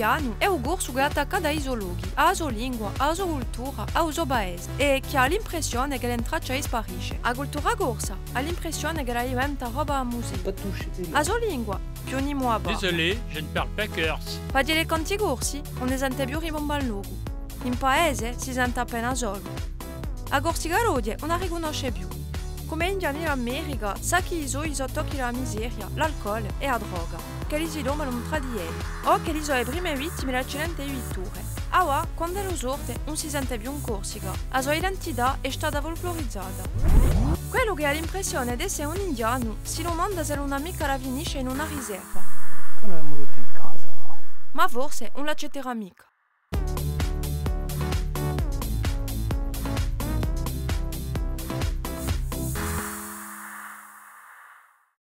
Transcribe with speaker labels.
Speaker 1: indiano è un corso che attacca ai suoi luoghi, alla sua lingua, alla sua cultura, al suo paese e che ha l'impressione che l'entraccia sparisce. La cultura corsa ha l'impressione che la diventa roba a museo. La sua lingua, più ogni mois.
Speaker 2: Désolé, je ne parle pas corse.
Speaker 1: Per dire conti corsi, non ne sente più ribomba al luogo. In paese si sente appena solo. La corsicarodie non la riconosce più. Come indiani in America, sa che i suoi sottocchi la miseria, l'alcol e la droga, che li si domano tra di loro, o che li sono le prime vittime dell'accidente di vetture. Ora, quando è lo sorte, non si sente più in Corsica, la sua identità è stata folclorizzata. Quello che ha l'impressione di essere un indiano si domanda se un'amica la finisce in una riserva.
Speaker 3: Noi abbiamo tutti in casa.
Speaker 1: Ma forse non l'accetterà mica.